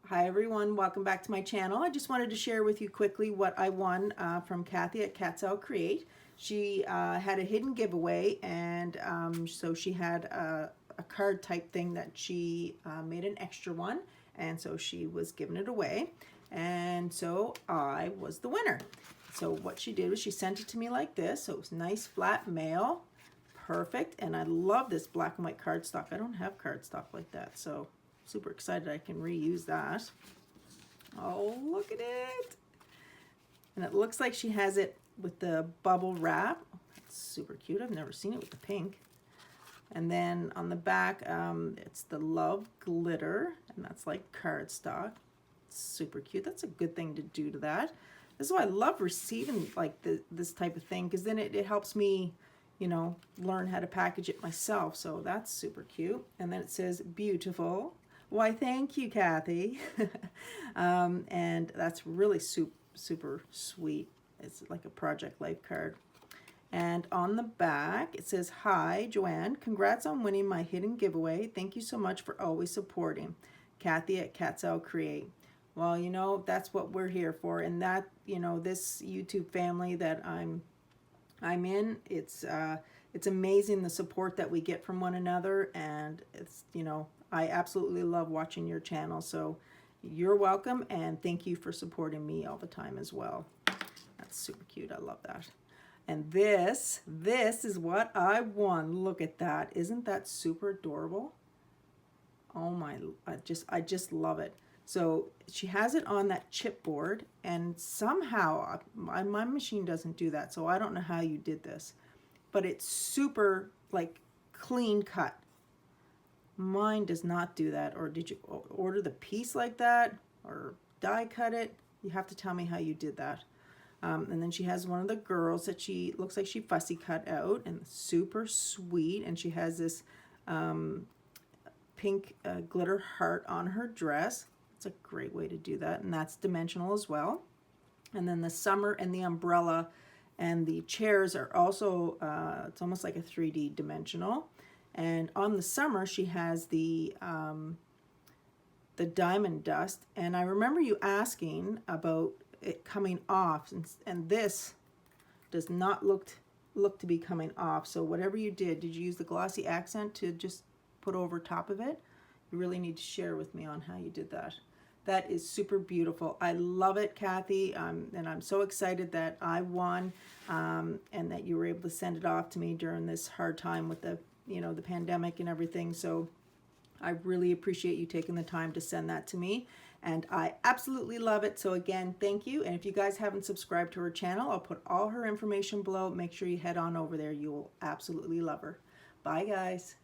Hi everyone, welcome back to my channel. I just wanted to share with you quickly what I won from Kathy at Katzel Create. She had a hidden giveaway, and so she had a card type thing that she made an extra one, and so she was giving it away, and so I was the winner. So what she did was she sent it to me like this, so it was nice flat mail, perfect, and I love this black and white cardstock. I don't have cardstock like that, so super excited I can reuse that. Oh, look at it. And it looks like she has it with the bubble wrap. Oh, that's super cute. I've never seen it with the pink. And then on the back, it's the love glitter, and that's like cardstock. Super cute. That's a good thing to do to that. This is why I love receiving like this type of thing, because then it helps me, you know, learn how to package it myself. So that's super cute. And then it says beautiful. Why, thank you, Kathy. And that's really super sweet. It's like a Project Life card. And on the back, it says, "Hi, Joanne. Congrats on winning my hidden giveaway. Thank you so much for always supporting. Kathy at Katzel Create." Well, you know, that's what we're here for. And that, you know, this YouTube family that I'm in, it's amazing the support that we get from one another, and it's, you know, I absolutely love watching your channel. So you're welcome, and thank you for supporting me all the time as well. That's super cute. I love that. And this is what I won. Look at that. Isn't that super adorable? Oh my, I just love it. So she has it on that chipboard, and somehow my machine doesn't do that, so I don't know how you did this, but it's super like clean cut. Mine does not do that. Or did you order the piece like that or die cut it? You have to tell me how you did that. And then she has one of the girls that she looks like she fussy cut out, and super sweet, and she has this pink glitter heart on her dress. It's a great way to do that, and that's dimensional as well. And then the summer and the umbrella and the chairs are also, it's almost like a 3D dimensional. And on the summer, she has the diamond dust. And I remember you asking about it coming off, and this does not look to be coming off. So whatever you did you use the glossy accent to just put over top of it? You really need to share with me on how you did that. That is super beautiful. I love it, Kathy, and I'm so excited that I won, and that you were able to send it off to me during this hard time with the, you know, the pandemic and everything. So I really appreciate you taking the time to send that to me, and I absolutely love it. So again, thank you. And if you guys haven't subscribed to her channel, I'll put all her information below. Make sure you head on over there. You will absolutely love her. Bye, guys.